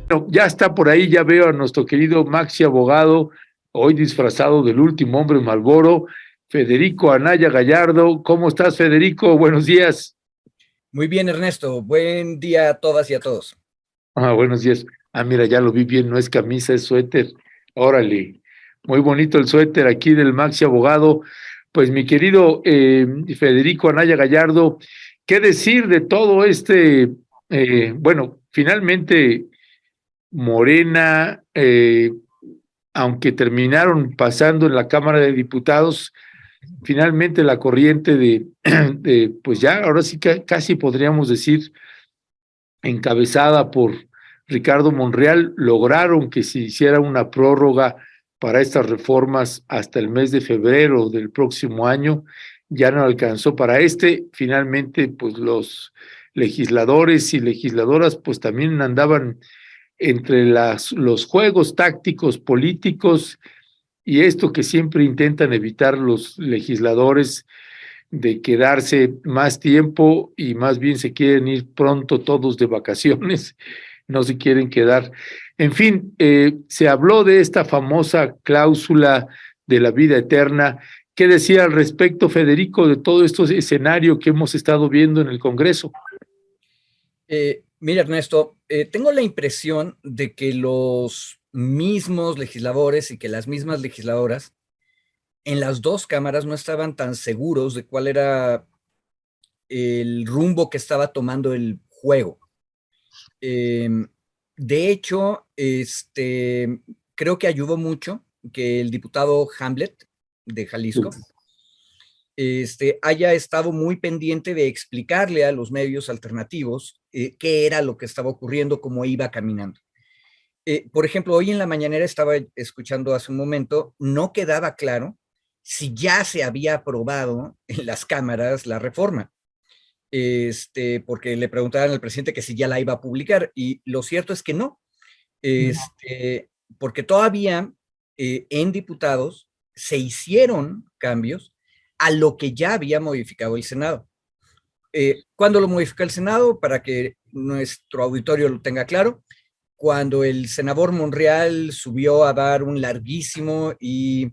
Bueno, ya está por ahí, ya veo a nuestro querido Maxi Abogado, hoy disfrazado del último hombre Malboro, Federico Anaya Gallardo. ¿Cómo estás, Federico? Buenos días. Muy bien, Ernesto. Buen día a todas y a todos. Buenos días. Mira, ya lo vi bien, no es camisa, es suéter. Órale, muy bonito el suéter aquí del Maxi Abogado. Pues mi querido Federico Anaya Gallardo, ¿qué decir de todo este? Bueno, finalmente Morena, aunque terminaron pasando en la Cámara de Diputados, finalmente la corriente pues ya, ahora sí que casi podríamos decir, encabezada por Ricardo Monreal, lograron que se hiciera una prórroga para estas reformas hasta el mes de febrero del próximo año. Ya no alcanzó para finalmente pues los legisladores y legisladoras pues también andaban entre los juegos tácticos políticos y esto que siempre intentan evitar los legisladores de quedarse más tiempo y más bien se quieren ir pronto todos de vacaciones, no se quieren quedar. En fin, se habló de esta famosa cláusula de la vida eterna. ¿Qué decía al respecto, Federico, de todo este escenario que hemos estado viendo en el Congreso? Mira, Ernesto, tengo la impresión de que los mismos legisladores y que las mismas legisladoras en las dos cámaras no estaban tan seguros de cuál era el rumbo que estaba tomando el juego. Eh, de hecho, creo que ayudó mucho que el diputado Hamlet de Jalisco haya estado muy pendiente de explicarle a los medios alternativos qué era lo que estaba ocurriendo, cómo iba caminando. Por ejemplo, hoy en la mañanera estaba escuchando hace un momento, no quedaba claro si ya se había aprobado en las cámaras la reforma, porque le preguntaban al presidente que si ya la iba a publicar, y lo cierto es que no, porque todavía en diputados se hicieron cambios a lo que ya había modificado el Senado. ¿Cuándo lo modificó el Senado? Para que nuestro auditorio lo tenga claro, cuando el senador Monreal subió a dar un larguísimo y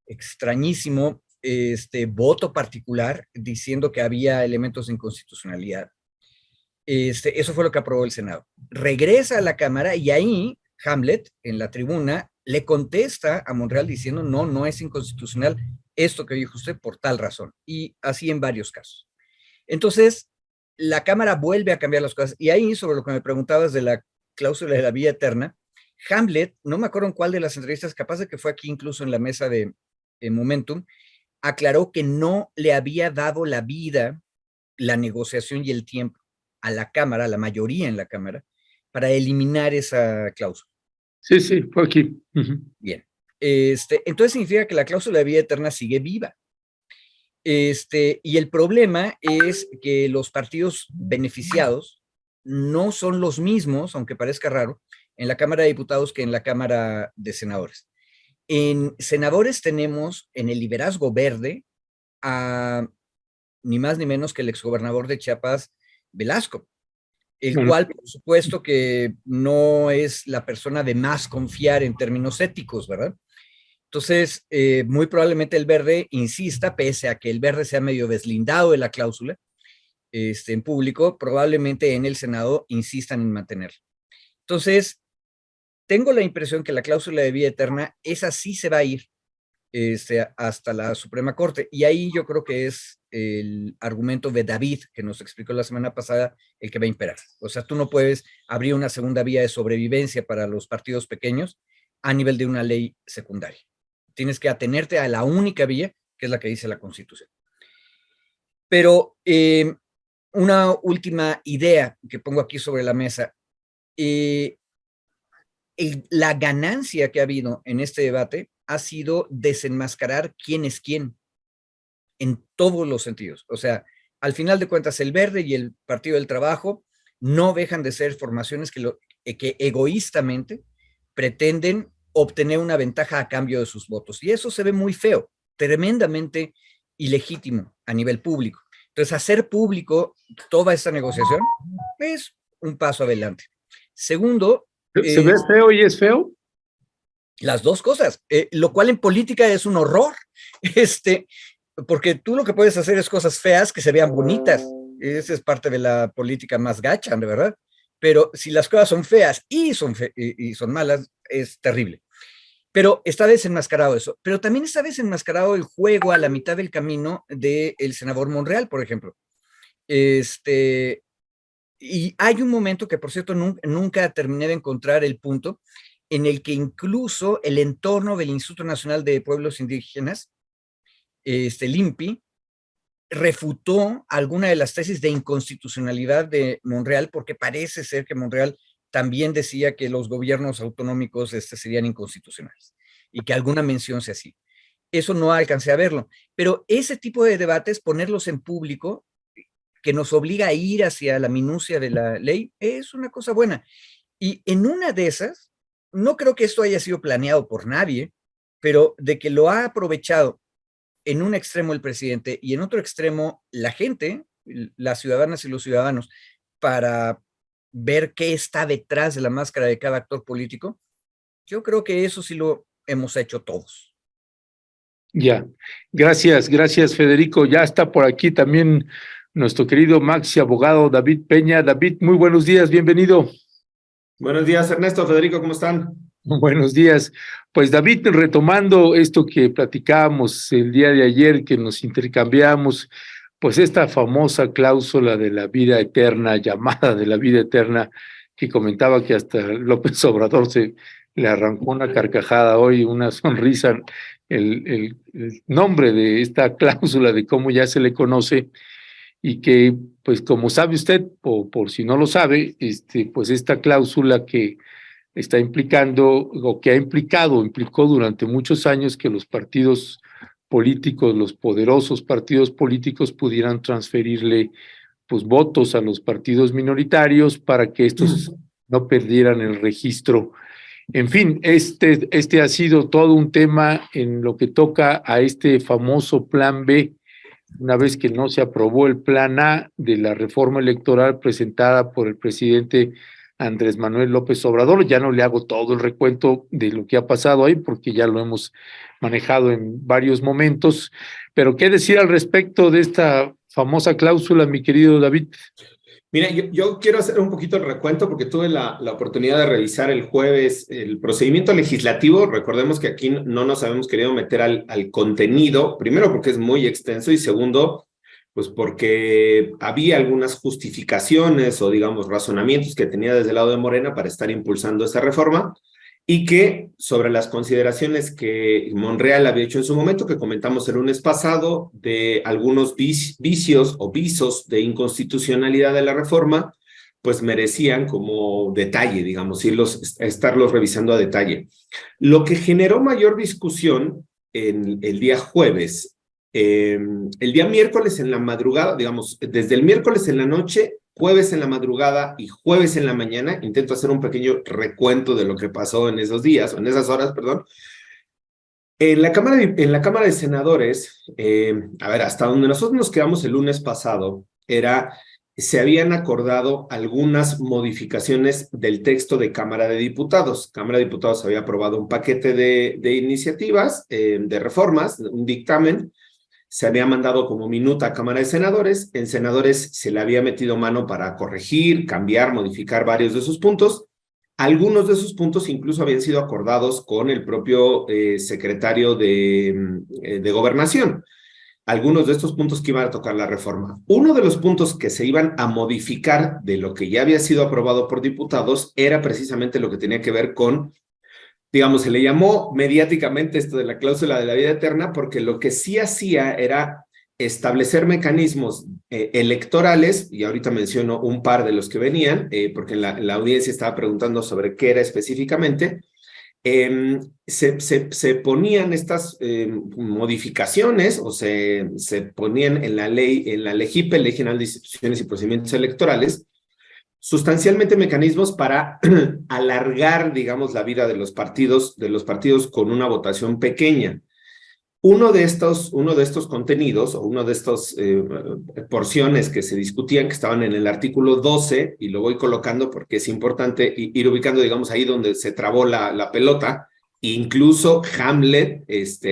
extrañísimo voto particular diciendo que había elementos de inconstitucionalidad. Eso fue lo que aprobó el Senado. Regresa a la Cámara y ahí Hamlet, en la tribuna, le contesta a Monreal diciendo no, no es inconstitucional esto que dijo usted por tal razón. Y así en varios casos. Entonces, la Cámara vuelve a cambiar las cosas. Y ahí, sobre lo que me preguntabas de la cláusula de la vida eterna, Hamlet, no me acuerdo en cuál de las entrevistas, capaz de que fue aquí incluso en la mesa de Momentum, aclaró que no le había dado la vida, la negociación y el tiempo a la Cámara, a la mayoría en la Cámara, para eliminar esa cláusula. Sí, sí, fue aquí. Bien. Entonces significa que la cláusula de vida eterna sigue viva. Y el problema es que los partidos beneficiados no son los mismos, aunque parezca raro, en la Cámara de Diputados que en la Cámara de Senadores. En senadores tenemos en el liderazgo verde a ni más ni menos que el exgobernador de Chiapas, Velasco, el Bueno, cual, por supuesto, que no es la persona de más confiar en términos éticos, ¿verdad? Entonces, muy probablemente el verde insista, pese a que el verde sea medio deslindado de la cláusula en público, probablemente en el Senado insistan en mantenerla. Entonces, tengo la impresión que la cláusula de vida eterna, esa sí se va a ir hasta la Suprema Corte. Y ahí yo creo que es el argumento de David, que nos explicó la semana pasada, el que va a imperar. O sea, tú no puedes abrir una segunda vía de sobrevivencia para los partidos pequeños a nivel de una ley secundaria. Tienes que atenerte a la única vía, que es la que dice la Constitución. Pero una última idea que pongo aquí sobre la mesa. La ganancia que ha habido en este debate ha sido desenmascarar quién es quién en todos los sentidos. O sea, al final de cuentas, el Verde y el Partido del Trabajo no dejan de ser formaciones que egoístamente pretenden obtener una ventaja a cambio de sus votos. Y eso se ve muy feo, tremendamente ilegítimo a nivel público. Entonces, hacer público toda esta negociación es un paso adelante. Segundo, ¿Se ve feo y es feo? Las dos cosas, lo cual en política es un horror, porque tú lo que puedes hacer es cosas feas que se vean bonitas. Esa es parte de la política más gacha, de verdad. Pero si las cosas son feas y son malas, es terrible. Pero está desenmascarado eso. Pero también está desenmascarado el juego a la mitad del camino del senador Monreal, por ejemplo. Y hay un momento que, por cierto, nunca terminé de encontrar el punto en el que incluso el entorno del Instituto Nacional de Pueblos Indígenas, el INPI, refutó alguna de las tesis de inconstitucionalidad de Monreal, porque parece ser que Monreal también decía que los gobiernos autonómicos serían inconstitucionales y que alguna mención se hacía. Eso no alcancé a verlo, pero ese tipo de debates, ponerlos en público, que nos obliga a ir hacia la minucia de la ley, es una cosa buena. Y en una de esas, no creo que esto haya sido planeado por nadie, pero de que lo ha aprovechado en un extremo el presidente y en otro extremo la gente, las ciudadanas y los ciudadanos, para ver qué está detrás de la máscara de cada actor político, yo creo que eso sí lo hemos hecho todos. Ya, gracias Federico. Ya está por aquí también nuestro querido Maxi abogado David Peña. David, muy buenos días, bienvenido. Buenos días, Ernesto, Federico, ¿cómo están? Buenos días. Pues David, retomando esto que platicábamos el día de ayer, que nos intercambiamos, pues esta famosa cláusula de la vida eterna, llamada de la vida eterna, que comentaba que hasta López Obrador se le arrancó una carcajada hoy, una sonrisa, el nombre de esta cláusula, de cómo ya se le conoce, y que, pues como sabe usted, o por si no lo sabe, pues esta cláusula que está implicando, o que implicó durante muchos años que los partidos políticos, los poderosos partidos políticos pudieran transferirle pues votos a los partidos minoritarios para que estos no perdieran el registro. En fin, este ha sido todo un tema en lo que toca a este famoso Plan B, una vez que no se aprobó el Plan A de la reforma electoral presentada por el presidente Andrés Manuel López Obrador. Ya no le hago todo el recuento de lo que ha pasado ahí, porque ya lo hemos manejado en varios momentos. Pero, ¿qué decir al respecto de esta famosa cláusula, mi querido David? Mira, yo quiero hacer un poquito el recuento porque tuve la oportunidad de revisar el jueves el procedimiento legislativo. Recordemos que aquí no nos habíamos querido meter al contenido, primero porque es muy extenso y segundo, pues porque había algunas justificaciones o digamos razonamientos que tenía desde el lado de Morena para estar impulsando esa reforma y que sobre las consideraciones que Monreal había hecho en su momento, que comentamos el lunes pasado, de algunos vicios o visos de inconstitucionalidad de la reforma, pues merecían como detalle, digamos, estarlos revisando a detalle. Lo que generó mayor discusión en el día jueves, el día miércoles en la madrugada, digamos, desde el miércoles en la noche, jueves en la madrugada y jueves en la mañana, intento hacer un pequeño recuento de lo que pasó en esos días, o en esas horas, perdón. En la Cámara de Senadores, a ver, hasta donde nosotros nos quedamos el lunes pasado, se habían acordado algunas modificaciones del texto de Cámara de Diputados. Cámara de Diputados había aprobado un paquete de iniciativas, de reformas, un dictamen. Se había mandado como minuta a Cámara de Senadores. En Senadores se le había metido mano para corregir, cambiar, modificar varios de esos puntos. Algunos de esos puntos incluso habían sido acordados con el propio secretario de Gobernación. Algunos de estos puntos que iban a tocar la reforma. Uno de los puntos que se iban a modificar de lo que ya había sido aprobado por diputados era precisamente lo que tenía que ver con, digamos, se le llamó mediáticamente esto de la cláusula de la vida eterna, porque lo que sí hacía era establecer mecanismos electorales, y ahorita menciono un par de los que venían, porque la audiencia estaba preguntando sobre qué era específicamente. Se ponían estas modificaciones, o se ponían en la ley, en la LEGIPE, Ley General de Instituciones y Procedimientos Electorales, sustancialmente mecanismos para alargar, digamos, la vida de los partidos con una votación pequeña. Uno de estos contenidos o uno de estas porciones que se discutían, que estaban en el artículo 12, y lo voy colocando porque es importante ir ubicando, digamos, ahí donde se trabó la pelota. Incluso Hamlet,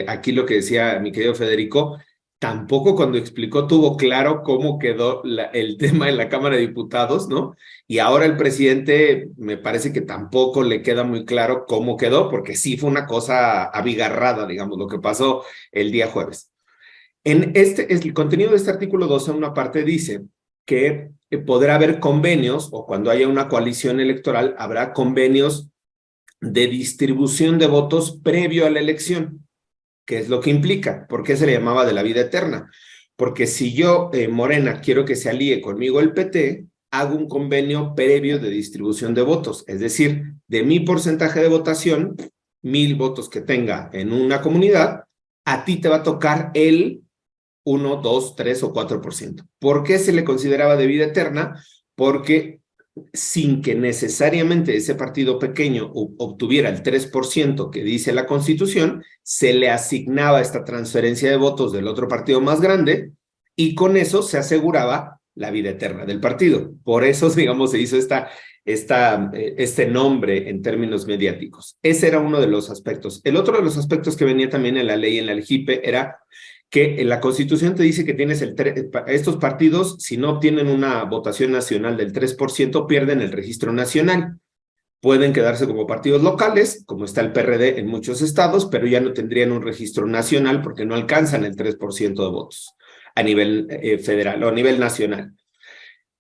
aquí lo que decía mi querido Federico, tampoco cuando explicó tuvo claro cómo quedó el tema en la Cámara de Diputados, ¿no? Y ahora el presidente me parece que tampoco le queda muy claro cómo quedó, porque sí fue una cosa abigarrada, digamos, lo que pasó el día jueves. El contenido de este artículo 12, una parte dice que podrá haber convenios, o cuando haya una coalición electoral, habrá convenios de distribución de votos previo a la elección. ¿Qué es lo que implica? ¿Por qué se le llamaba de la vida eterna? Porque si yo, Morena, quiero que se alíe conmigo el PT, hago un convenio previo de distribución de votos. Es decir, de mi porcentaje de votación, 1,000 votos que tenga en una comunidad, a ti te va a tocar el 1, 2, 3 o 4%. ¿Por qué se le consideraba de vida eterna? Porque sin que necesariamente ese partido pequeño obtuviera el 3% que dice la Constitución, se le asignaba esta transferencia de votos del otro partido más grande y con eso se aseguraba la vida eterna del partido. Por eso, digamos, se hizo este nombre en términos mediáticos. Ese era uno de los aspectos. El otro de los aspectos que venía también en la ley, en la LGIPE, era que en la Constitución te dice que tienes estos partidos, si no obtienen una votación nacional del 3%, pierden el registro nacional. Pueden quedarse como partidos locales, como está el PRD en muchos estados, pero ya no tendrían un registro nacional porque no alcanzan el 3% de votos a nivel federal o a nivel nacional.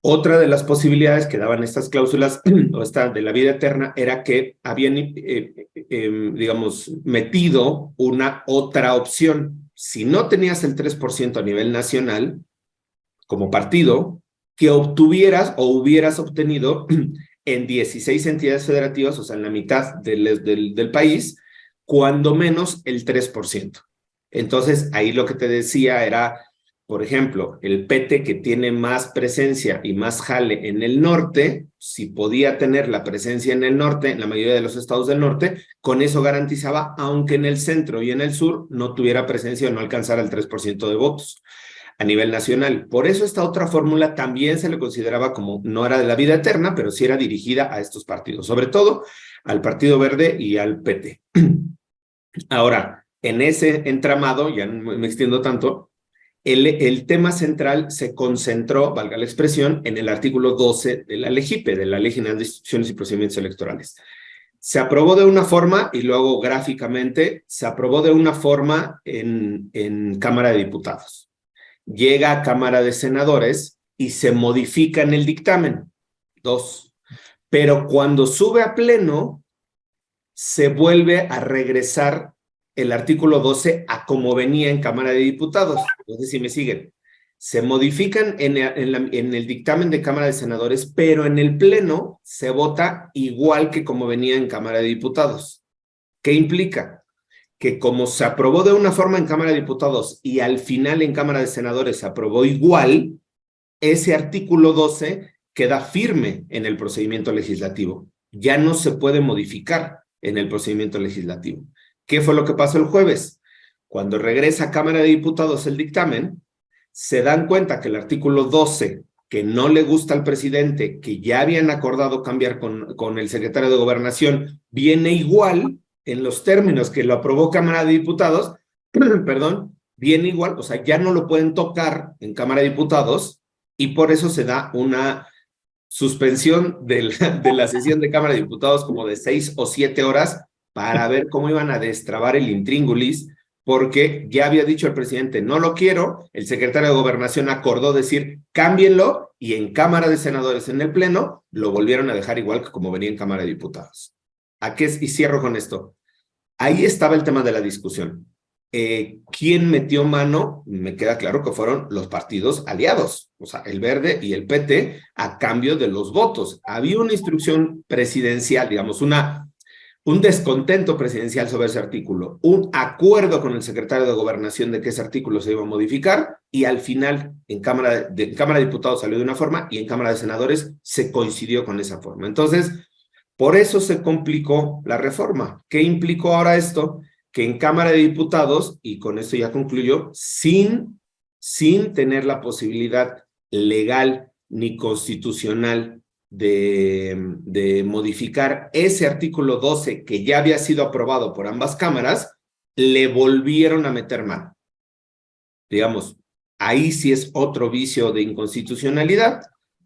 Otra de las posibilidades que daban estas cláusulas o esta de la vida eterna era que habían, digamos, metido una otra opción. Si no tenías el 3% a nivel nacional como partido, que obtuvieras o hubieras obtenido en 16 entidades federativas, o sea, en la mitad del país, cuando menos el 3%. Entonces, ahí lo que te decía era, por ejemplo, el PT que tiene más presencia y más jale en el norte, si podía tener la presencia en el norte, en la mayoría de los estados del norte, con eso garantizaba, aunque en el centro y en el sur no tuviera presencia o no alcanzara el 3% de votos a nivel nacional. Por eso esta otra fórmula también se le consideraba como, no era de la vida eterna, pero sí era dirigida a estos partidos, sobre todo al Partido Verde y al PT. Ahora, en ese entramado, ya no me extiendo tanto, el tema central se concentró, valga la expresión, en el artículo 12 de la LGIPE, de la Ley General de Instituciones y Procedimientos Electorales. Se aprobó de una forma, y lo hago gráficamente, se aprobó de una forma en Cámara de Diputados. Llega a Cámara de Senadores y se modifica en el dictamen. 2. Pero cuando sube a pleno, se vuelve a regresar el artículo 12 a como venía en Cámara de Diputados. No sé si me siguen. Se modifican en el dictamen de Cámara de Senadores, pero en el pleno se vota igual que como venía en Cámara de Diputados. ¿Qué implica? Que como se aprobó de una forma en Cámara de Diputados y al final en Cámara de Senadores se aprobó igual, ese artículo 12 queda firme en el procedimiento legislativo. Ya no se puede modificar en el procedimiento legislativo. ¿Qué fue lo que pasó el jueves? Cuando regresa a Cámara de Diputados el dictamen, se dan cuenta que el artículo 12, que no le gusta al presidente, que ya habían acordado cambiar con el secretario de Gobernación, viene igual en los términos que lo aprobó Cámara de Diputados, perdón, viene igual, o sea, ya no lo pueden tocar en Cámara de Diputados y por eso se da una suspensión de la sesión de Cámara de Diputados como de 6 o 7 horas para ver cómo iban a destrabar el intríngulis, porque ya había dicho el presidente, no lo quiero, el secretario de Gobernación acordó decir, cámbienlo, y en Cámara de Senadores en el Pleno lo volvieron a dejar igual que como venía en Cámara de Diputados. Y cierro con esto. Ahí estaba el tema de la discusión. ¿Quién metió mano? Me queda claro que fueron los partidos aliados, o sea, el Verde y el PT, a cambio de los votos. Había una instrucción presidencial, digamos, un descontento presidencial sobre ese artículo, un acuerdo con el secretario de Gobernación de que ese artículo se iba a modificar, y al final en Cámara de Diputados salió de una forma y en Cámara de Senadores se coincidió con esa forma. Entonces, por eso se complicó la reforma. ¿Qué implicó ahora esto? que en Cámara de Diputados, y con esto ya concluyo, sin tener la posibilidad legal ni constitucional de modificar ese artículo 12 que ya había sido aprobado por ambas cámaras, le volvieron a meter mano. Digamos, ahí sí es otro vicio de inconstitucionalidad,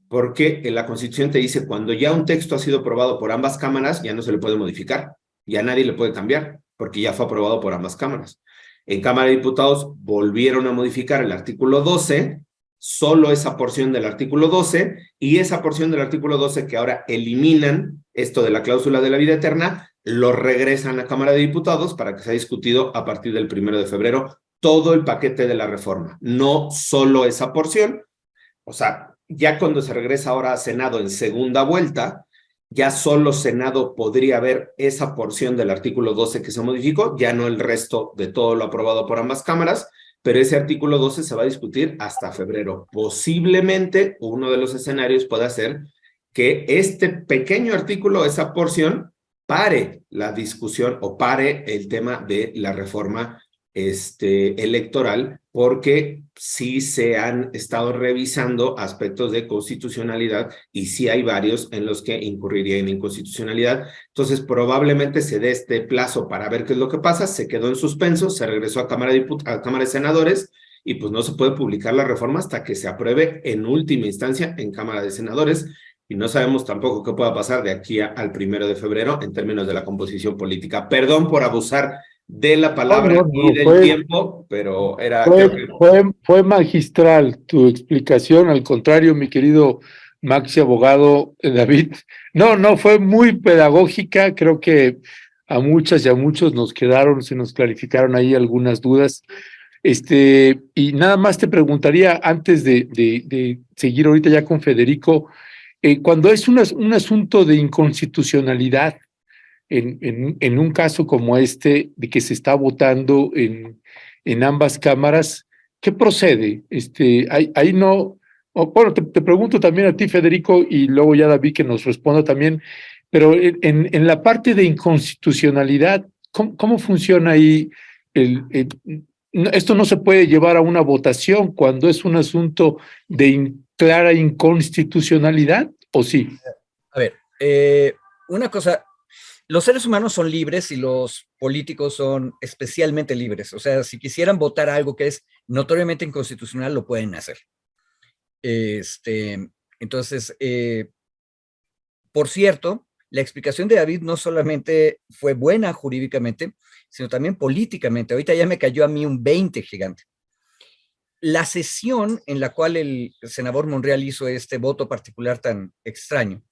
porque en la Constitución te dice cuando ya un texto ha sido aprobado por ambas cámaras, ya no se le puede modificar, ya nadie le puede cambiar, porque ya fue aprobado por ambas cámaras. En Cámara de Diputados volvieron a modificar el artículo 12, solo esa porción del artículo 12, y esa porción del artículo 12 que ahora eliminan esto de la cláusula de la vida eterna, lo regresan a Cámara de Diputados para que sea discutido a partir del 1 de febrero todo el paquete de la reforma, no solo esa porción. O sea, ya cuando se regresa ahora a Senado en segunda vuelta, ya solo Senado podría ver esa porción del artículo 12 que se modificó, ya no el resto de todo lo aprobado por ambas cámaras, pero ese artículo 12 se va a discutir hasta febrero. Posiblemente uno de los escenarios pueda ser que este pequeño artículo, esa porción, pare la discusión o pare el tema de la reforma electoral, porque sí se han estado revisando aspectos de constitucionalidad y sí hay varios en los que incurriría en inconstitucionalidad. Entonces, probablemente se dé este plazo para ver qué es lo que pasa. Se quedó en suspenso, se regresó a Cámara de Senadores y pues no se puede publicar la reforma hasta que se apruebe en última instancia en Cámara de Senadores. Y no sabemos tampoco qué pueda pasar de aquí al 1 de febrero en términos de la composición política. Perdón por abusar de la palabra y del tiempo, pero era... Fue magistral tu explicación, al contrario, mi querido Maxi abogado David. No, fue muy pedagógica, creo que a muchas y a muchos se nos clarificaron ahí algunas dudas. Y nada más te preguntaría, antes de seguir ahorita ya con Federico, cuando es un asunto de inconstitucionalidad, en un caso como este, de que se está votando en ambas cámaras, ¿qué procede? Ahí no, bueno, te pregunto también a ti, Federico, y luego ya David que nos responda también, pero en la parte de inconstitucionalidad, ¿cómo funciona ahí? Esto no se puede llevar a una votación cuando es un asunto de clara inconstitucionalidad, ¿o sí? A ver, una cosa, los seres humanos son libres y los políticos son especialmente libres. O sea, si quisieran votar algo que es notoriamente inconstitucional, lo pueden hacer. Entonces, por cierto, la explicación de David no solamente fue buena jurídicamente, sino también políticamente. Ahorita ya me cayó a mí un 20 gigante. La sesión en la cual el senador Monreal hizo este voto particular tan extraño,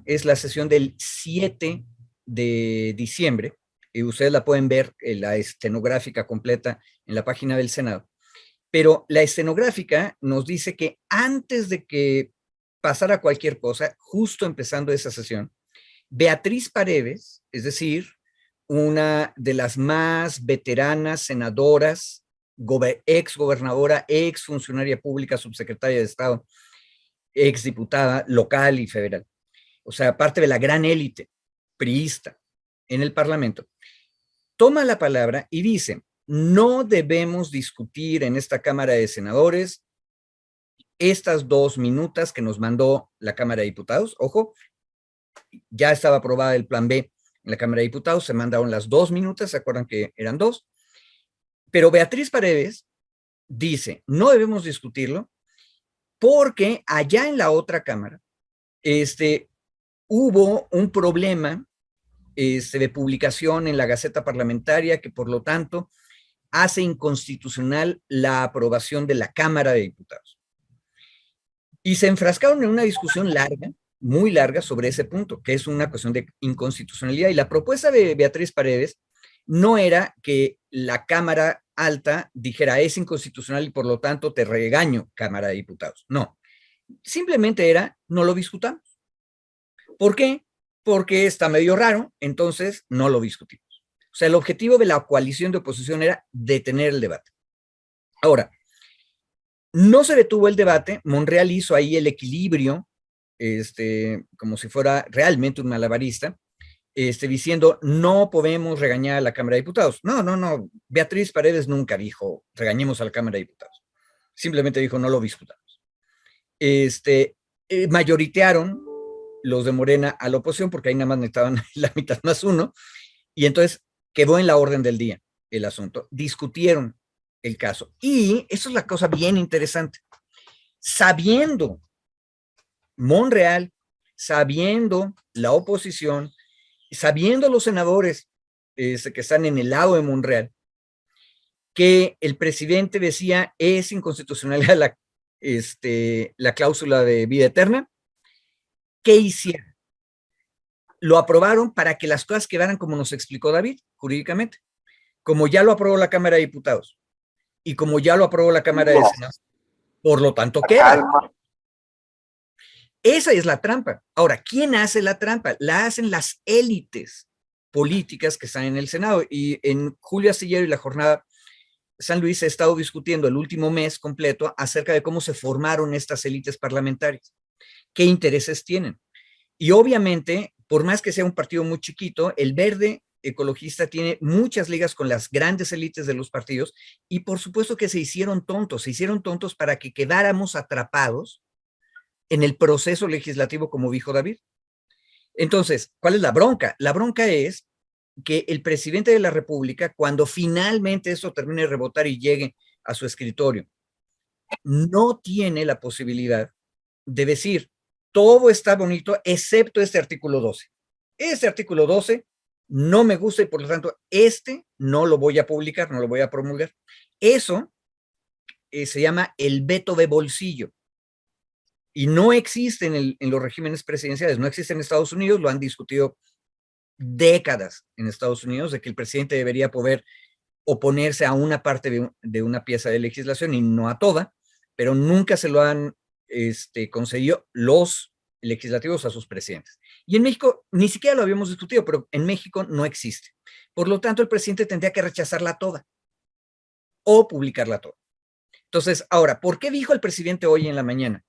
es la sesión del 7 de diciembre, y ustedes la pueden ver, la estenográfica completa en la página del Senado, pero la estenográfica nos dice que antes de que pasara cualquier cosa, justo empezando esa sesión, Beatriz Paredes, es decir, una de las más veteranas senadoras, ex gobernadora, ex funcionaria pública, subsecretaria de Estado, exdiputada local y federal, o sea, parte de la gran élite priista en el Parlamento, toma la palabra y dice: no debemos discutir en esta Cámara de Senadores estas 2 minutas que nos mandó la Cámara de Diputados. Ojo, ya estaba aprobada el plan B en la Cámara de Diputados, se mandaron las 2 minutas, ¿se acuerdan que eran 2? Pero Beatriz Paredes dice: no debemos discutirlo porque allá en la otra Cámara hubo un problema de publicación en la Gaceta Parlamentaria que por lo tanto hace inconstitucional la aprobación de la Cámara de Diputados. Y se enfrascaron en una discusión larga, muy larga, sobre ese punto, que es una cuestión de inconstitucionalidad. Y la propuesta de Beatriz Paredes no era que la Cámara Alta dijera es inconstitucional y por lo tanto te regaño, Cámara de Diputados. No, simplemente era no lo discutamos. ¿Por qué? Porque está medio raro, entonces no lo discutimos. O sea, el objetivo de la coalición de oposición era detener el debate. Ahora, no se detuvo el debate, Monreal hizo ahí el equilibrio, como si fuera realmente un malabarista, diciendo, no podemos regañar a la Cámara de Diputados. No, no, no. Beatriz Paredes nunca dijo, regañemos a la Cámara de Diputados. Simplemente dijo, no lo discutamos. Mayoritearon los de Morena a la oposición, porque ahí nada más necesitaban la mitad más uno, y entonces quedó en la orden del día el asunto. Discutieron el caso. Y eso es la cosa bien interesante. Sabiendo Monreal, sabiendo la oposición, sabiendo los senadores que están en el lado de Monreal, que el presidente decía es inconstitucional la cláusula de vida eterna, ¿qué hicieron? Lo aprobaron para que las cosas quedaran como nos explicó David, jurídicamente. Como ya lo aprobó la Cámara de Diputados y como ya lo aprobó la Cámara de Senado, por lo tanto queda. Esa es la trampa. Ahora, ¿quién hace la trampa? La hacen las élites políticas que están en el Senado. Y en Julio Astillero y La Jornada, San Luis ha estado discutiendo el último mes completo acerca de cómo se formaron estas élites parlamentarias, qué intereses tienen. Y obviamente, por más que sea un partido muy chiquito, el Verde Ecologista tiene muchas ligas con las grandes élites de los partidos y por supuesto que se hicieron tontos para que quedáramos atrapados en el proceso legislativo, como dijo David. Entonces, ¿cuál es la bronca? La bronca es que el presidente de la República, cuando finalmente eso termine de rebotar y llegue a su escritorio, no tiene la posibilidad de decir, todo está bonito, excepto este artículo 12. Este artículo 12 no me gusta y por lo tanto, no lo voy a publicar, no lo voy a promulgar. Eso se llama el veto de bolsillo. Y no existe en los regímenes presidenciales, no existe en Estados Unidos, lo han discutido décadas en Estados Unidos, de que el presidente debería poder oponerse a una parte de una pieza de legislación y no a toda, pero nunca se lo han concedido los legislativos a sus presidentes. Y en México ni siquiera lo habíamos discutido, pero en México no existe. Por lo tanto, el presidente tendría que rechazarla toda o publicarla toda. Entonces, ahora, ¿por qué dijo el presidente hoy en la mañana?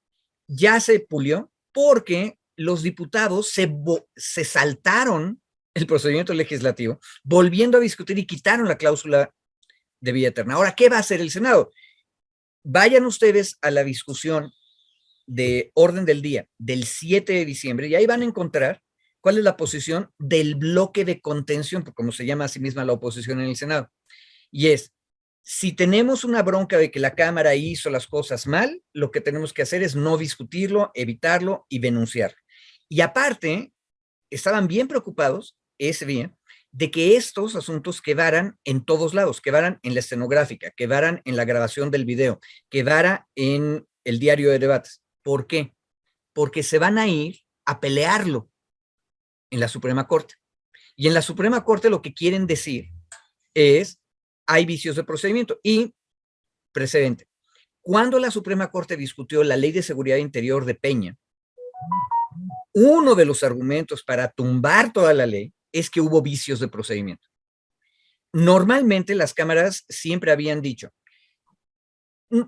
Ya se pulió porque los diputados se saltaron el procedimiento legislativo, volviendo a discutir y quitaron la cláusula de vida eterna. Ahora, ¿qué va a hacer el Senado? Vayan ustedes a la discusión de orden del día del 7 de diciembre y ahí van a encontrar cuál es la posición del bloque de contención, como se llama a sí misma la oposición en el Senado. Y es, si tenemos una bronca de que la Cámara hizo las cosas mal, lo que tenemos que hacer es no discutirlo, evitarlo y denunciarlo. Y aparte, estaban bien preocupados ese día de que estos asuntos quedaran en todos lados, quedaran en la estenográfica, quedaran en la grabación del video, quedara en el diario de debates. ¿Por qué? Porque se van a ir a pelearlo en la Suprema Corte. Y en la Suprema Corte lo que quieren decir es hay vicios de procedimiento. Y, precedente, cuando la Suprema Corte discutió la Ley de Seguridad Interior de Peña, uno de los argumentos para tumbar toda la ley es que hubo vicios de procedimiento. Normalmente las cámaras siempre habían dicho,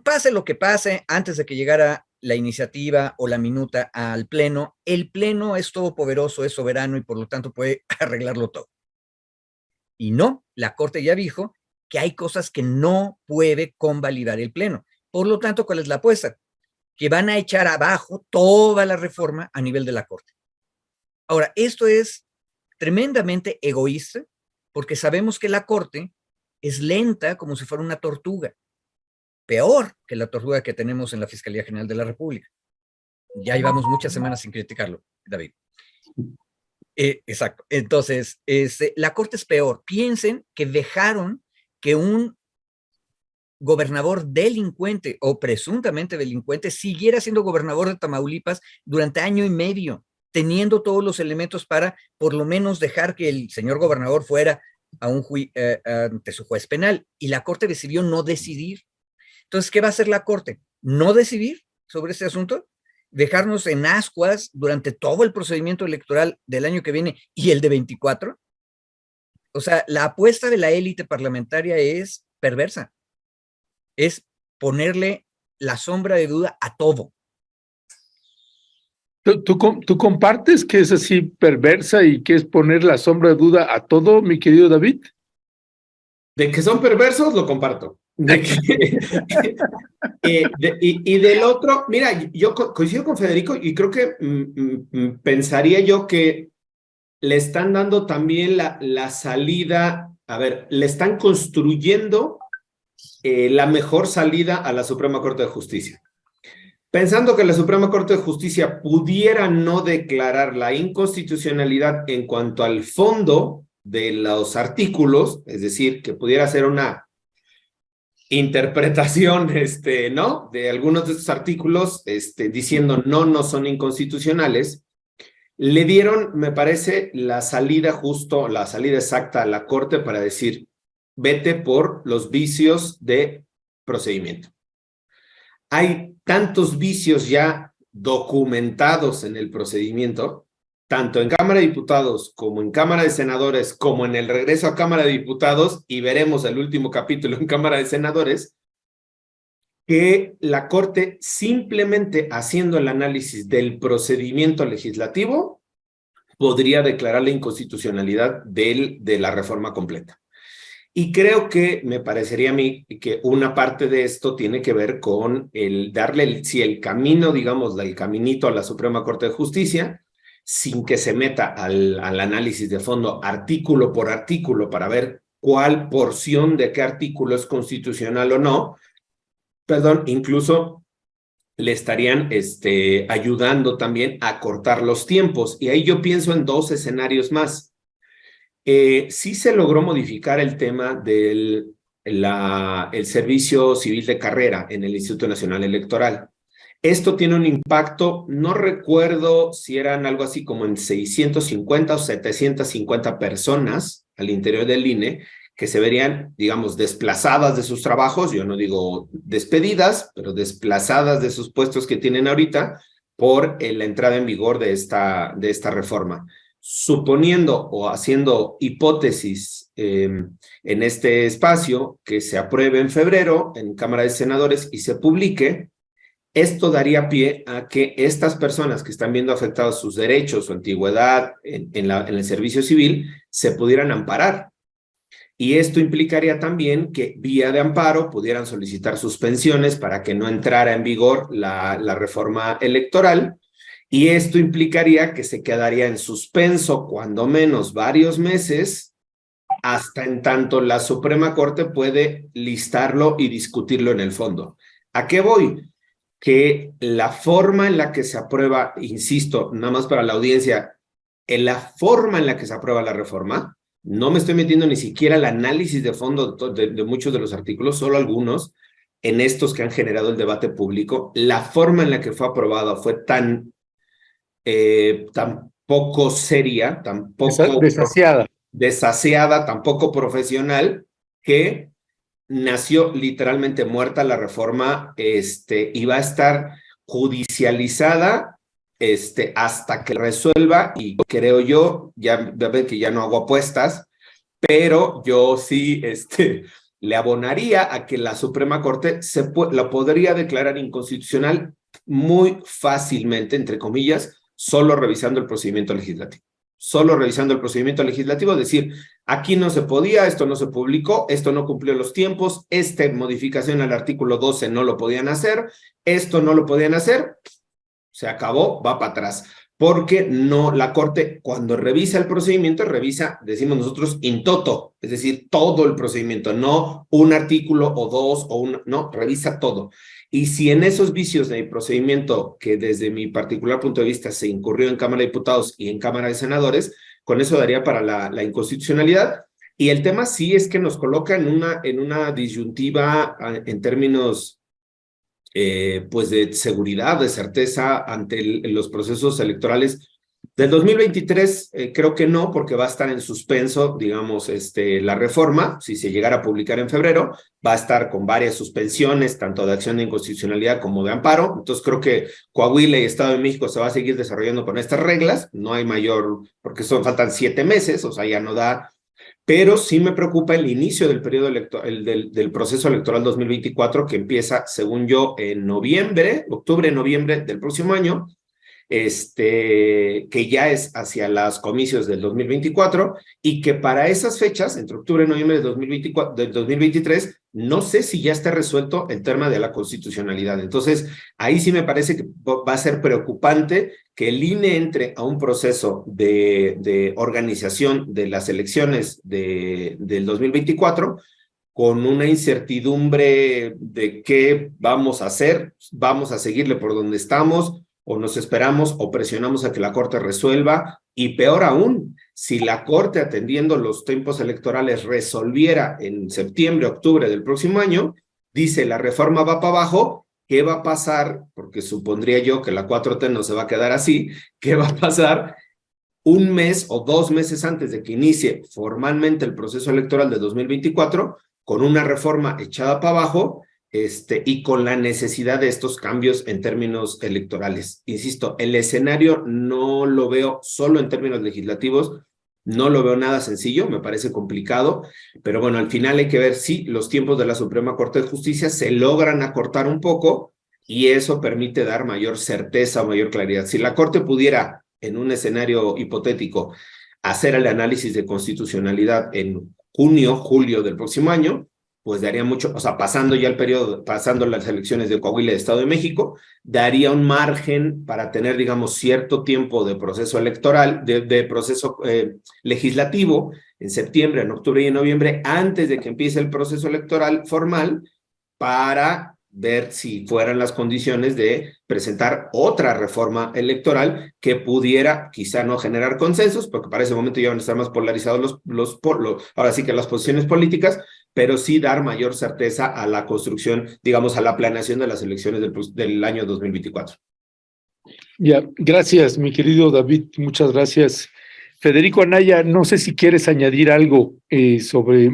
pase lo que pase, antes de que llegara la iniciativa o la minuta al Pleno, el Pleno es todopoderoso, es soberano y por lo tanto puede arreglarlo todo. Y no, la Corte ya dijo que hay cosas que no puede convalidar el Pleno. Por lo tanto, ¿cuál es la apuesta? Que van a echar abajo toda la reforma a nivel de la Corte. Ahora, esto es tremendamente egoísta porque sabemos que la Corte es lenta como si fuera una tortuga, peor que la tortuga que tenemos en la Fiscalía General de la República. Ya llevamos muchas semanas sin criticarlo, David. Exacto. Entonces, la Corte es peor. Piensen que dejaron que un gobernador delincuente o presuntamente delincuente siguiera siendo gobernador de Tamaulipas durante año y medio, teniendo todos los elementos para por lo menos dejar que el señor gobernador fuera a ante su juez penal. Y la Corte decidió no decidir. Entonces, ¿qué va a hacer la Corte? ¿No decidir sobre este asunto? ¿Dejarnos en ascuas durante todo el procedimiento electoral del año que viene y el de 24? O sea, la apuesta de la élite parlamentaria es perversa. Es ponerle la sombra de duda a todo. ¿Tú compartes que es así perversa y que es poner la sombra de duda a todo, mi querido David? De que son perversos, lo comparto. Y del otro, mira, yo coincido con Federico y creo que pensaría yo que le están dando también la salida, a ver, le están construyendo la mejor salida a la Suprema Corte de Justicia. Pensando que la Suprema Corte de Justicia pudiera no declarar la inconstitucionalidad en cuanto al fondo de los artículos, es decir, que pudiera ser una interpretación, ¿no? De algunos de estos artículos, diciendo no son inconstitucionales, le dieron, me parece, la salida exacta a la Corte para decir, vete por los vicios de procedimiento. Hay tantos vicios ya documentados en el procedimiento, tanto en Cámara de Diputados como en Cámara de Senadores, como en el regreso a Cámara de Diputados, y veremos el último capítulo en Cámara de Senadores, que la Corte simplemente haciendo el análisis del procedimiento legislativo podría declarar la inconstitucionalidad de la reforma completa. Y creo que me parecería a mí que una parte de esto tiene que ver con el darle, si el camino, digamos, el caminito a la Suprema Corte de Justicia, sin que se meta al análisis de fondo artículo por artículo para ver cuál porción de qué artículo es constitucional o no, incluso le estarían ayudando también a cortar los tiempos. Y ahí yo pienso en dos escenarios más. Sí se logró modificar el tema del el servicio civil de carrera en el Instituto Nacional Electoral. Esto tiene un impacto, no recuerdo si eran algo así como en 650 o 750 personas al interior del INE que se verían, digamos, desplazadas de sus trabajos, yo no digo despedidas, pero desplazadas de sus puestos que tienen ahorita por la entrada en vigor de esta reforma. Suponiendo o haciendo hipótesis en este espacio que se apruebe en febrero en Cámara de Senadores y se publique, esto daría pie a que estas personas que están viendo afectados sus derechos, su antigüedad en el servicio civil, se pudieran amparar. Y esto implicaría también que vía de amparo pudieran solicitar suspensiones para que no entrara en vigor la reforma electoral. Y esto implicaría que se quedaría en suspenso cuando menos varios meses hasta en tanto la Suprema Corte puede listarlo y discutirlo en el fondo. ¿A qué voy? Que la forma en la que se aprueba, insisto, nada más para la audiencia, en la forma en la que se aprueba la reforma, no me estoy metiendo ni siquiera al análisis de fondo de muchos de los artículos, solo algunos, en estos que han generado el debate público, la forma en la que fue aprobada fue tan poco seria, tan poco desasiada, tan poco profesional, que nació literalmente muerta la reforma, y va a estar judicializada hasta que resuelva, y creo yo, ya ven que ya no hago apuestas, pero yo sí le abonaría a que la Suprema Corte la podría declarar inconstitucional muy fácilmente, entre comillas, solo revisando el procedimiento legislativo. Solo revisando el procedimiento legislativo, decir, aquí no se podía, esto no se publicó, esto no cumplió los tiempos, esta modificación al artículo 12 no lo podían hacer, esto no lo podían hacer, se acabó, va para atrás. Porque no, la Corte cuando revisa el procedimiento, revisa, decimos nosotros, in toto, es decir, todo el procedimiento, no un artículo o dos, no, revisa todo. Y si en esos vicios de procedimiento, que desde mi particular punto de vista se incurrió en Cámara de Diputados y en Cámara de Senadores, con eso daría para la inconstitucionalidad. Y el tema sí es que nos coloca en una disyuntiva en términos pues de seguridad, de certeza ante los procesos electorales del 2023. Creo que no, porque va a estar en suspenso, digamos, la reforma, si se llegara a publicar en febrero, va a estar con varias suspensiones, tanto de acción de inconstitucionalidad como de amparo. Entonces creo que Coahuila y Estado de México se va a seguir desarrollando con estas reglas, no hay mayor, porque faltan 7 meses, o sea, ya no da. Pero sí me preocupa el inicio del periodo del proceso electoral 2024, que empieza, según yo, en octubre, noviembre del próximo año, que ya es hacia los comicios del 2024 y que para esas fechas, entre octubre y noviembre del 2024, del 2023, no sé si ya está resuelto el tema de la constitucionalidad. Entonces, ahí sí me parece que va a ser preocupante que el INE entre a un proceso de organización de las elecciones del 2024 con una incertidumbre de qué vamos a hacer, vamos a seguirle por donde estamos, o nos esperamos o presionamos a que la Corte resuelva, y peor aún, si la Corte, atendiendo los tiempos electorales, resolviera en septiembre, octubre del próximo año, dice la reforma va para abajo, ¿qué va a pasar? Porque supondría yo que la 4T no se va a quedar así, ¿qué va a pasar un mes o 2 meses antes de que inicie formalmente el proceso electoral de 2024, con una reforma echada para abajo, y con la necesidad de estos cambios en términos electorales? Insisto, el escenario no lo veo solo en términos legislativos, no lo veo nada sencillo, me parece complicado, pero bueno, al final hay que ver si los tiempos de la Suprema Corte de Justicia se logran acortar un poco y eso permite dar mayor certeza o mayor claridad. Si la Corte pudiera, en un escenario hipotético, hacer el análisis de constitucionalidad en junio, julio del próximo año, pues daría mucho, o sea, pasando ya el periodo, pasando las elecciones de Coahuila y de Estado de México, daría un margen para tener, digamos, cierto tiempo de proceso electoral, de proceso legislativo, en septiembre, en octubre y en noviembre, antes de que empiece el proceso electoral formal, para ver si fueran las condiciones de presentar otra reforma electoral que pudiera quizá no generar consensos, porque para ese momento ya van a estar más polarizados ahora sí que las posiciones políticas, pero sí dar mayor certeza a la construcción, digamos, a la planeación de las elecciones del año 2024. Ya, gracias, mi querido David, muchas gracias. Federico Anaya, no sé si quieres añadir algo sobre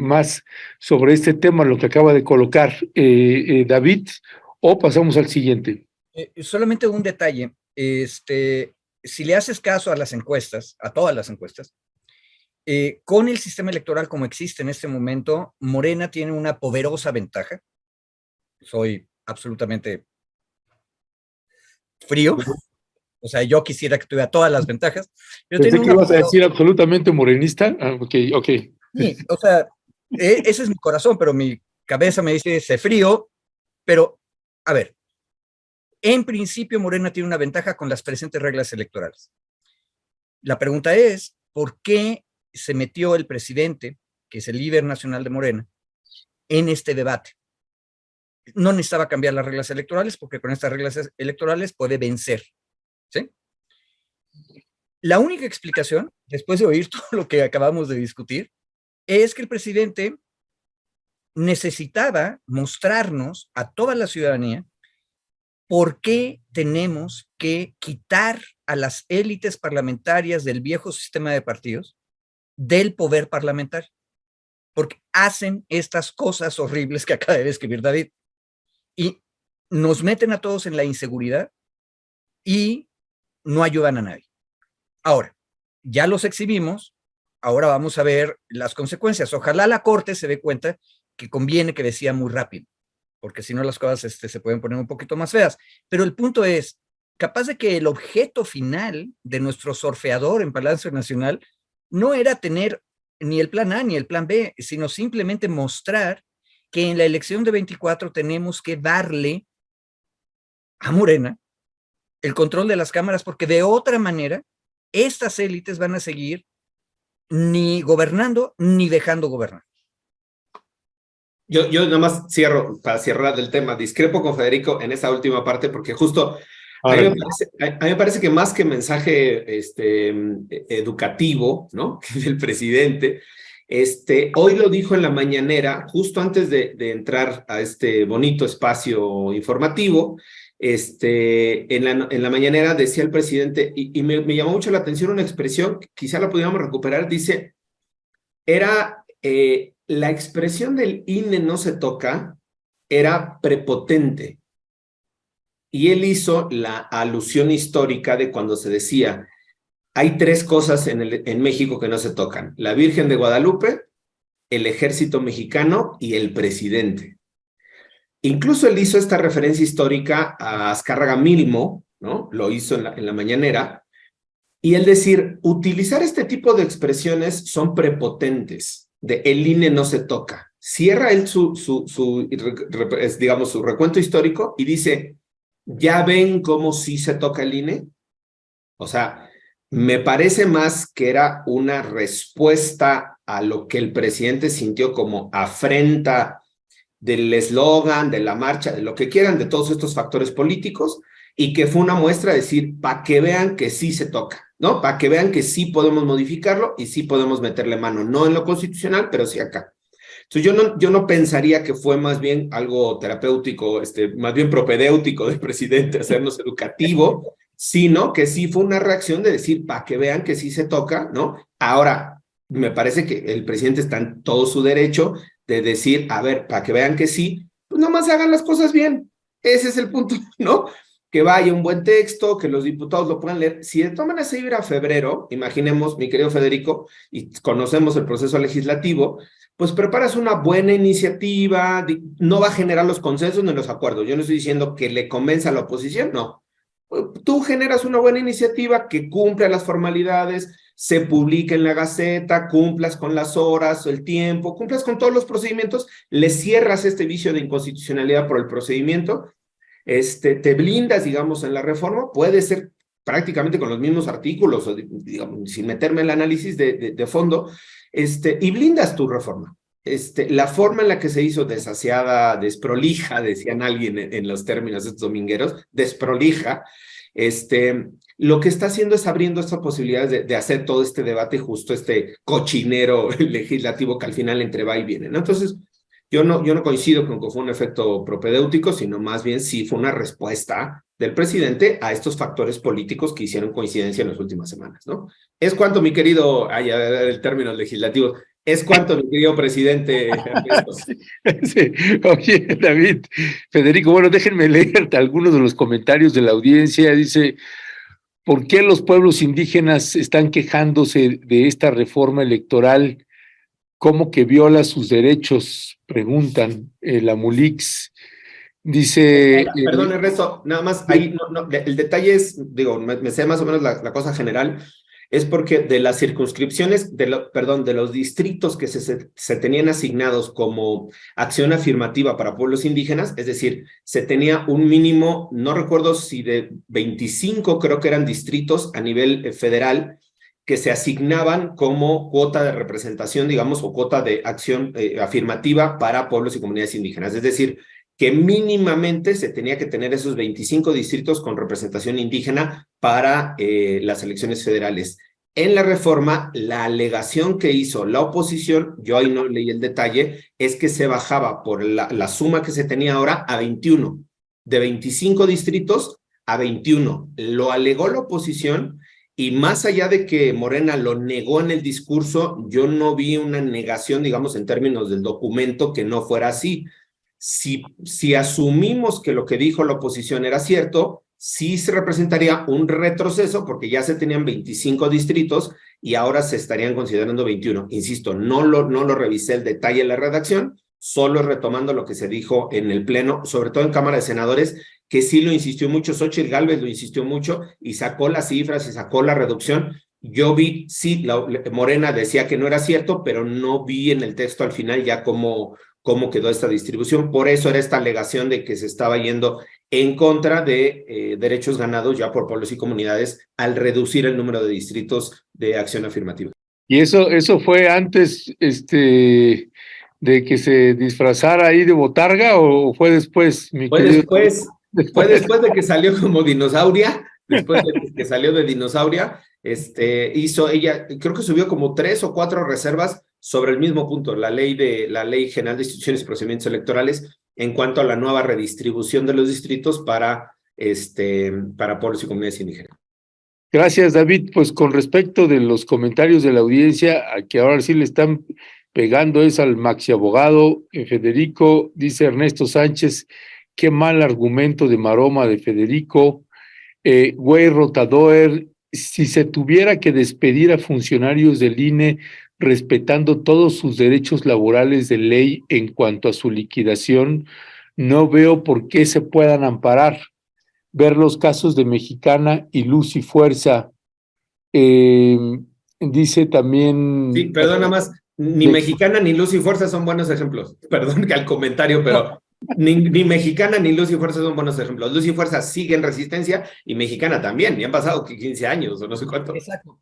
este tema, lo que acaba de colocar David, o pasamos al siguiente. Solamente un detalle. Si le haces caso a las encuestas, a todas las encuestas, con el sistema electoral como existe en este momento, Morena tiene una poderosa ventaja. Soy absolutamente frío. O sea, yo quisiera que tuviera todas las ventajas. Pero Pensé que ibas a decir absolutamente morenista. Ok. Sí, o sea, ese es mi corazón, pero mi cabeza me dice, sé frío. Pero, a ver, en principio Morena tiene una ventaja con las presentes reglas electorales. La pregunta es, ¿por qué se metió el presidente, que es el líder nacional de Morena, en este debate? No necesitaba cambiar las reglas electorales, porque con estas reglas electorales puede vencer. ¿Sí? La única explicación, después de oír todo lo que acabamos de discutir, es que el presidente necesitaba mostrarnos a toda la ciudadanía por qué tenemos que quitar a las élites parlamentarias del viejo sistema de partidos del poder parlamentario, porque hacen estas cosas horribles que acaba de describir David y nos meten a todos en la inseguridad y no ayudan a nadie. Ahora, ya los exhibimos, ahora vamos a ver las consecuencias. Ojalá la Corte se dé cuenta que conviene que decida muy rápido, porque si no las cosas se pueden poner un poquito más feas. Pero el punto es, capaz de que el objeto final de nuestro surfeador en Palacio Nacional no era tener ni el plan A ni el plan B, sino simplemente mostrar que en la elección de 24 tenemos que darle a Morena el control de las cámaras, porque de otra manera estas élites van a seguir ni gobernando ni dejando gobernar. Yo nada más cierro, para cerrar el tema, discrepo con Federico en esa última parte, porque justo a mí me parece que más que mensaje educativo, ¿no?, del presidente, hoy lo dijo en la mañanera, justo antes de entrar a este bonito espacio informativo. En la mañanera decía el presidente, y me llamó mucho la atención una expresión, quizá la pudiéramos recuperar, dice, la expresión del INE no se toca, era prepotente. Y él hizo la alusión histórica de cuando se decía, hay 3 cosas en México que no se tocan: la Virgen de Guadalupe, el ejército mexicano y el presidente. Incluso él hizo esta referencia histórica a Azcárraga Milmo, ¿no? Lo hizo en la mañanera. Y el decir, utilizar este tipo de expresiones son prepotentes, de el INE no se toca. Cierra él digamos, su recuento histórico y dice, ¿ya ven cómo sí se toca el INE? O sea, me parece más que era una respuesta a lo que el presidente sintió como afrenta del eslogan, de la marcha, de lo que quieran, de todos estos factores políticos, y que fue una muestra de decir, para que vean que sí se toca, ¿no? Para que vean que sí podemos modificarlo y sí podemos meterle mano, no en lo constitucional, pero sí acá. Entonces yo no pensaría que fue más bien algo terapéutico, más bien propedéutico del presidente, hacernos educativo, sino que sí fue una reacción de decir, para que vean que sí se toca, ¿no? Ahora, me parece que el presidente está en todo su derecho de decir, a ver, para que vean que sí, pues nomás hagan las cosas bien. Ese es el punto, ¿no? Que vaya un buen texto, que los diputados lo puedan leer. Si de todas maneras se iba a febrero, imaginemos, mi querido Federico, y conocemos el proceso legislativo, pues preparas una buena iniciativa, no va a generar los consensos ni los acuerdos. Yo no estoy diciendo que le convenza a la oposición, no. Tú generas una buena iniciativa que cumple las formalidades, se publica en la Gaceta, cumplas con las horas, el tiempo, cumplas con todos los procedimientos, le cierras este vicio de inconstitucionalidad por el procedimiento, te blindas, digamos, en la reforma, puede ser prácticamente con los mismos artículos, o digamos, sin meterme en el análisis de fondo, y blindas tu reforma. La forma en la que se hizo desasiada, desprolija, decían alguien en los términos estos domingueros, desprolija, lo que está haciendo es abriendo estas posibilidades de hacer todo este debate, justo este cochinero legislativo que al final entre va y viene, ¿no? Entonces, yo no coincido con que fue un efecto propedéutico, sino más bien sí fue una respuesta del presidente a estos factores políticos que hicieron coincidencia en las últimas semanas, ¿no? Es cuanto, mi querido, el término legislativo, es cuanto, mi querido presidente. Sí. Oye, David, Federico, bueno, déjenme leer algunos de los comentarios de la audiencia. Dice, ¿por qué los pueblos indígenas están quejándose de esta reforma electoral? ¿Cómo que viola sus derechos? Preguntan la Mulix. Dice... Perdón, Ernesto, nada más ahí, el detalle es, digo, me sé más o menos la cosa general, es porque de las circunscripciones, de los distritos que se tenían asignados como acción afirmativa para pueblos indígenas, es decir, se tenía un mínimo, no recuerdo si de 25, creo que eran distritos a nivel federal, que se asignaban como cuota de representación, digamos, o cuota de acción afirmativa para pueblos y comunidades indígenas. Es decir, que mínimamente se tenía que tener esos 25 distritos con representación indígena para las elecciones federales. En la reforma, la alegación que hizo la oposición, yo ahí no leí el detalle, es que se bajaba por la suma que se tenía ahora a 21, de 25 distritos a 21. Lo alegó la oposición. Y más allá de que Morena lo negó en el discurso, yo no vi una negación, digamos, en términos del documento que no fuera así. Si asumimos que lo que dijo la oposición era cierto, sí se representaría un retroceso porque ya se tenían 25 distritos y ahora se estarían considerando 21. Insisto, no lo revisé el detalle de la redacción, solo retomando lo que se dijo en el Pleno, sobre todo en Cámara de Senadores, que sí lo insistió mucho, Xóchitl Gálvez lo insistió mucho y sacó las cifras y sacó la reducción. Yo vi, sí, Morena decía que no era cierto, pero no vi en el texto al final ya cómo quedó esta distribución. Por eso era esta alegación de que se estaba yendo en contra de derechos ganados ya por pueblos y comunidades al reducir el número de distritos de acción afirmativa. Y eso fue antes, de que se disfrazara ahí de botarga, ¿o fue después, mi querido? Fue después de que salió como dinosauria, después de que salió de dinosauria, hizo ella, creo que subió como 3 o 4 reservas sobre el mismo punto, la Ley General de Instituciones y Procedimientos Electorales, en cuanto a la nueva redistribución de los distritos para pueblos y comunidades indígenas. Gracias, David. Pues con respecto de los comentarios de la audiencia, a que ahora sí le están pegando es al maxi abogado Federico, dice Ernesto Sánchez, qué mal argumento de maroma de Federico. Güey Rotadoer, si se tuviera que despedir a funcionarios del INE respetando todos sus derechos laborales de ley en cuanto a su liquidación, no veo por qué se puedan amparar. ver los casos de Mexicana y Luz y Fuerza. Dice también... Sí, perdón, nada más, ni de- Mexicana ni Luz y Fuerza son buenos ejemplos. Perdón que al comentario, pero ni Mexicana ni Luz y Fuerza son buenos ejemplos. Luz y Fuerza siguen resistencia y Mexicana también, y han pasado 15 años o no sé cuánto. Exacto,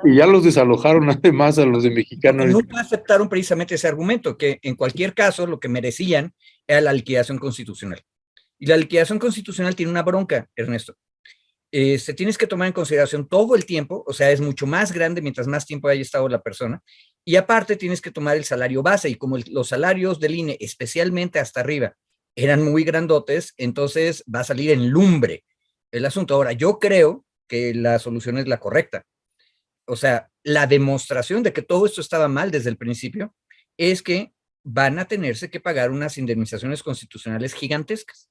y ya los desalojaron además a los de Mexicana. porque nunca aceptaron precisamente ese argumento, que en cualquier caso lo que merecían era la liquidación constitucional. Y la liquidación constitucional tiene una bronca, Ernesto. Se tienes que tomar en consideración todo el tiempo, o sea, es mucho más grande mientras más tiempo haya estado la persona, y aparte tienes que tomar el salario base, y como los salarios del INE, especialmente hasta arriba, eran muy grandotes, entonces va a salir en lumbre el asunto. Ahora, yo creo que la solución es la correcta. O sea, la demostración de que todo esto estaba mal desde el principio es que van a tenerse que pagar unas indemnizaciones constitucionales gigantescas.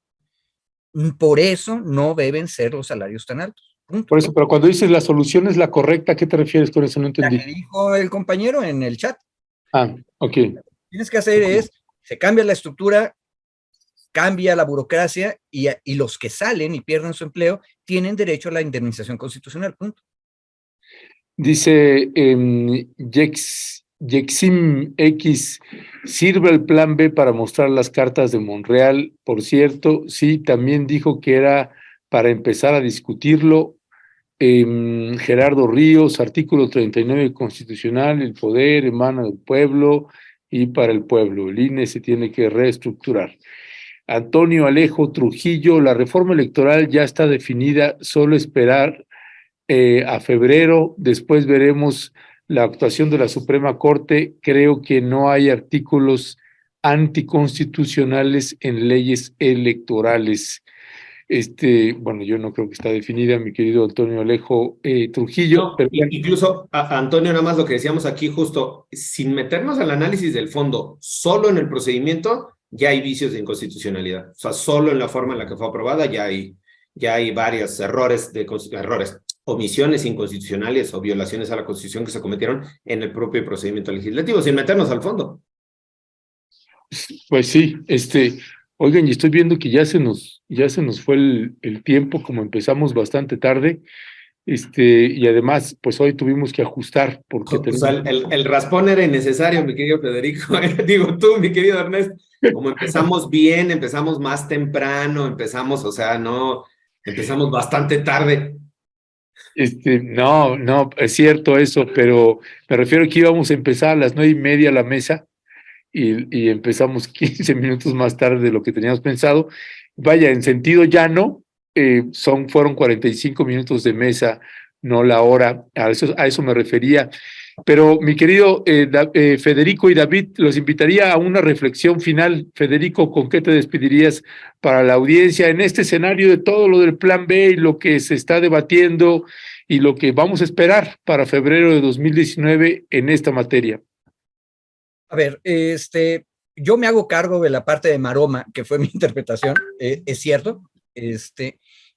Por eso no deben ser los salarios tan altos. Punto. Por eso, pero cuando dices la solución es la correcta, ¿a qué te refieres con eso? No La entendí. que dijo el compañero en el chat. Ah, ok. Tienes que hacer es, se cambia la estructura, cambia la burocracia y los que salen y pierden su empleo tienen derecho a la indemnización constitucional. Punto. Dice Yexim X, ¿sirve el plan B para mostrar las cartas de Monreal? Por cierto, sí, también dijo que era para empezar a discutirlo. Gerardo Ríos, artículo 39 constitucional, el poder emana del pueblo y para el pueblo. El INE se tiene que reestructurar. Antonio Alejo Trujillo, la reforma electoral ya está definida, solo esperar a febrero, después veremos la actuación de la Suprema Corte. Creo que no hay artículos anticonstitucionales en leyes electorales. Bueno, yo no creo que está definida, mi querido Antonio Alejo Trujillo, No, pero bien. incluso, Antonio, nada más lo que decíamos aquí, justo, sin meternos al análisis del fondo, solo en el procedimiento ya hay vicios de inconstitucionalidad. O sea, solo en la forma en la que fue aprobada ya hay varios errores, omisiones inconstitucionales o violaciones a la Constitución que se cometieron en el propio procedimiento legislativo, sin meternos al fondo. Pues sí, oigan, y estoy viendo que ya se nos fue el tiempo, como empezamos bastante tarde, y además, pues hoy tuvimos que ajustar porque O sea, el raspón era innecesario, mi querido Federico. Digo tú, mi querido Ernesto, como empezamos bien, empezamos más temprano, o sea, no, empezamos bastante tarde. no, es cierto eso, pero me refiero que íbamos a empezar a las 9:30 la mesa y empezamos 15 minutos más tarde de lo que teníamos pensado. Vaya, en sentido llano, fueron 45 minutos de mesa, no la hora, a eso me refería. Pero mi querido Federico y David, los invitaría a una reflexión final. Federico, ¿con qué te despedirías para la audiencia en este escenario de todo lo del plan B y lo que se está debatiendo y lo que vamos a esperar para febrero de 2019 en esta materia? A ver, yo me hago cargo de la parte de maroma, que fue mi interpretación, es cierto,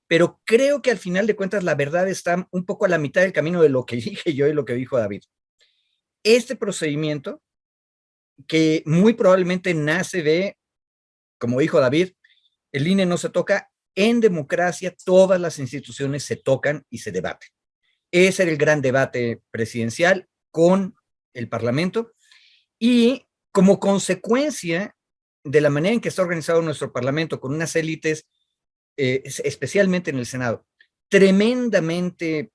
pero creo que al final de cuentas la verdad está un poco a la mitad del camino de lo que dije yo y lo que dijo David. Este procedimiento, que muy probablemente nace de, como dijo David, el INE no se toca, en democracia todas las instituciones se tocan y se debaten. Ese era el gran debate presidencial con el Parlamento. Y como consecuencia de la manera en que está organizado nuestro Parlamento, con unas élites, especialmente en el Senado, tremendamente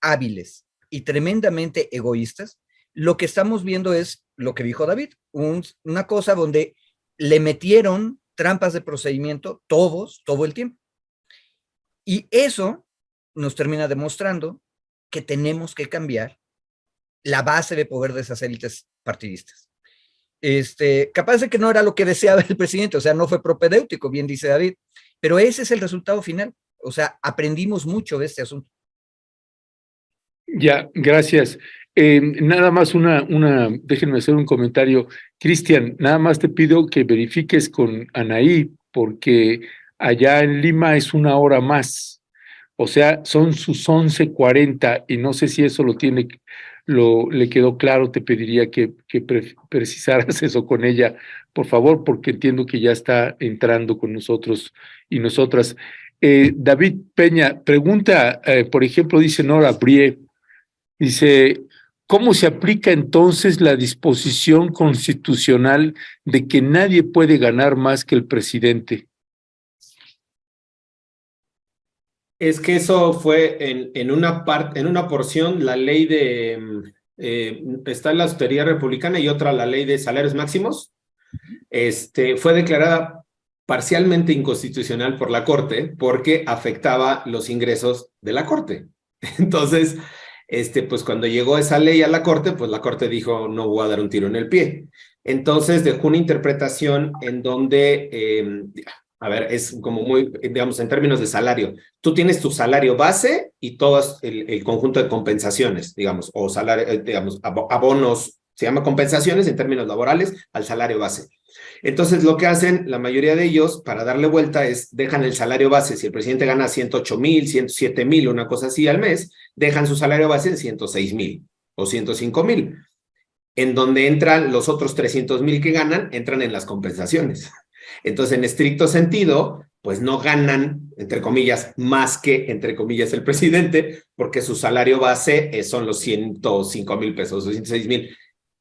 hábiles y tremendamente egoístas, lo que estamos viendo es lo que dijo David, una cosa donde le metieron trampas de procedimiento todo el tiempo. Y eso nos termina demostrando que tenemos que cambiar la base de poder de esas élites partidistas. Capaz de que no era lo que deseaba el presidente, o sea, no fue propedéutico, bien dice David, pero ese es el resultado final. O sea, aprendimos mucho de este asunto. Ya, gracias. Nada más déjenme hacer un comentario. Cristian, nada más te pido que verifiques con Anaí, porque allá en Lima es una hora más. O sea, son sus 11:40 y no sé si eso le quedó claro. Te pediría que precisaras eso con ella, por favor, porque entiendo que ya está entrando con nosotros y nosotras. David Peña pregunta, por ejemplo, dice Nora Brie, dice, ¿cómo se aplica entonces la disposición constitucional de que nadie puede ganar más que el presidente? Es que eso fue en una parte, en una porción, la ley de, está la austeridad republicana y otra la ley de salarios máximos, fue declarada parcialmente inconstitucional por la Corte porque afectaba los ingresos de la Corte. Entonces, pues cuando llegó esa ley a la Corte, pues la Corte dijo, no voy a dar un tiro en el pie. Entonces dejó una interpretación en donde, a ver, es como muy, digamos, en términos de salario. Tú tienes tu salario base y todo el conjunto de compensaciones, digamos, o salario, digamos, abonos, se llama compensaciones en términos laborales al salario base. Entonces, lo que hacen la mayoría de ellos para darle vuelta es, dejan el salario base, si el presidente gana 108,000, 107,000, una cosa así al mes, dejan su salario base en 106,000 o 105,000. En donde entran los otros 300,000 que ganan, entran en las compensaciones. Entonces, en estricto sentido, pues no ganan, entre comillas, más que, entre comillas, el presidente, porque su salario base son los 105,000 pesos o 106,000.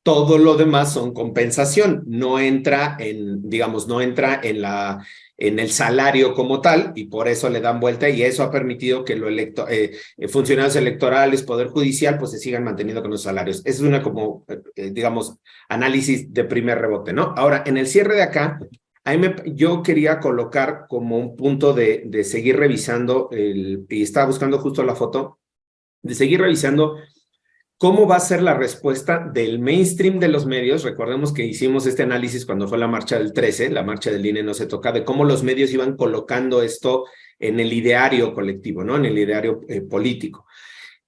Todo lo demás son compensación, no entra en, digamos, no entra en el salario como tal, y por eso le dan vuelta, y eso ha permitido que funcionarios electorales, Poder Judicial, pues se sigan manteniendo con los salarios. Es una como, digamos, análisis de primer rebote, ¿no? Ahora, en el cierre de acá, yo quería colocar como un punto de seguir revisando, y estaba buscando justo la foto, de seguir revisando ¿cómo va a ser la respuesta del mainstream de los medios? Recordemos que hicimos este análisis cuando fue la marcha del 13, la marcha del INE no se toca, de cómo los medios iban colocando esto en el ideario colectivo, ¿no? En el ideario político.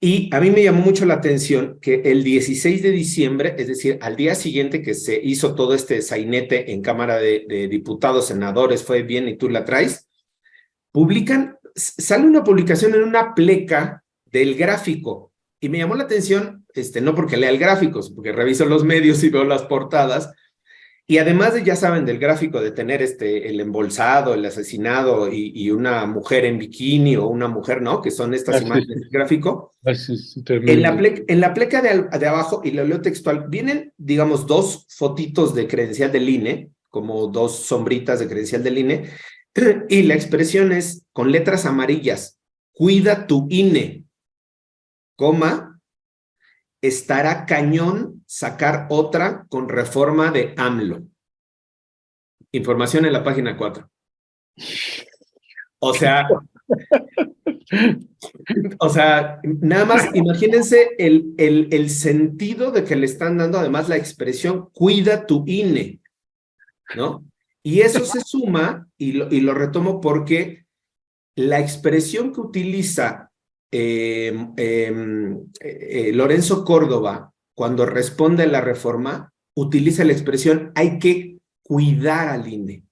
Y a mí me llamó mucho la atención que el 16 de diciembre, es decir, al día siguiente que se hizo todo este sainete en Cámara de Diputados, senadores, fue bien y tú la traes, sale una publicación en una pleca del Gráfico. Y me llamó la atención, no porque lea el Gráfico, porque reviso los medios y veo las portadas, y además ya saben, del Gráfico de tener el embolsado, el asesinado y una mujer en bikini o una mujer, ¿no? Que son estas imágenes del Gráfico. En la pleca de abajo, y lo leo textual, vienen, digamos, dos fotitos de credencial del INE, como dos sombritas de credencial del INE, y la expresión es, con letras amarillas, cuida tu INE. Coma, estará cañón sacar otra con reforma de AMLO. Información en la página 4. O sea, nada más imagínense el sentido de que le están dando además la expresión cuida tu INE, ¿no? Y eso se suma, y lo retomo porque la expresión que utiliza Lorenzo Córdoba, cuando responde a la reforma, utiliza la expresión hay que cuidar al INE.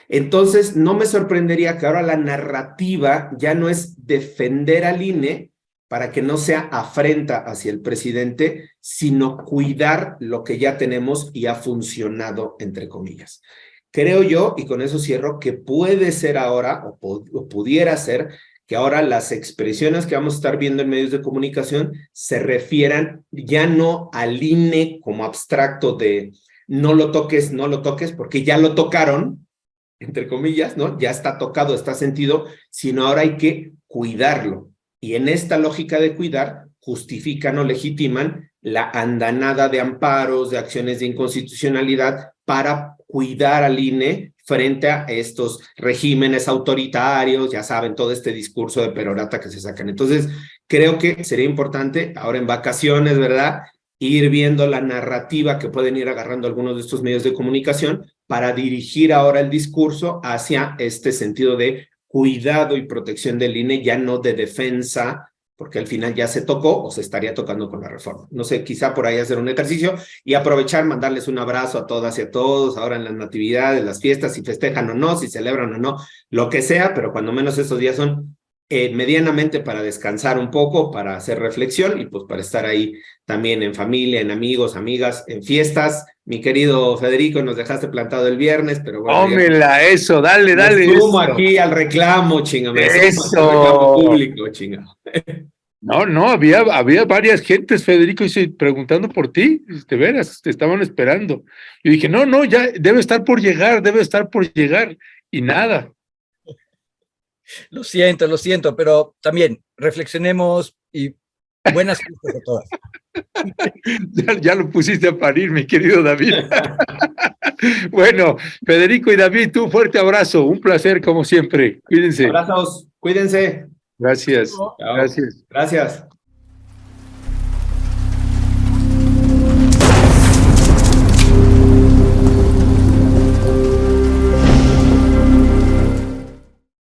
Entonces, no me sorprendería que ahora la narrativa ya no es defender al INE para que no sea afrenta hacia el presidente, sino cuidar lo que ya tenemos y ha funcionado, entre comillas. Creo yo, y con eso cierro, que puede ser ahora, o pudiera ser, que ahora las expresiones que vamos a estar viendo en medios de comunicación se refieran ya no al INE como abstracto de no lo toques, porque ya lo tocaron, entre comillas, ¿no? Ya está tocado, está sentido, sino ahora hay que cuidarlo. Y en esta lógica de cuidar, justifican o legitiman la andanada de amparos, de acciones de inconstitucionalidad para cuidar al INE frente a estos regímenes autoritarios, ya saben, todo este discurso de perorata que se sacan. Entonces, creo que sería importante, ahora en vacaciones, ¿verdad?, ir viendo la narrativa que pueden ir agarrando algunos de estos medios de comunicación para dirigir ahora el discurso hacia este sentido de cuidado y protección del INE, ya no de defensa, porque al final ya se tocó o se estaría tocando con la reforma. No sé, quizá por ahí hacer un ejercicio y aprovechar, mandarles un abrazo a todas y a todos, ahora en las natividades, las fiestas, si festejan o no, si celebran o no, lo que sea, pero cuando menos estos días son medianamente para descansar un poco, para hacer reflexión y pues para estar ahí también en familia, en amigos, amigas, en fiestas. Mi querido Federico, nos dejaste plantado el viernes, pero bueno. Tómela, eso, dale, dale. Me sumo aquí al reclamo, chinga. Me sumo Eso. al reclamo público, chinga. No, había varias gentes, Federico, preguntando por ti, de veras, te estaban esperando. Yo dije, no, ya debe estar por llegar, y nada. Lo siento, pero también reflexionemos y buenas fiestas a todas. Ya lo pusiste a parir, mi querido David. Bueno, Federico y David, un fuerte abrazo, un placer como siempre. Cuídense. Abrazos, cuídense. Gracias. Chao. Gracias. Gracias.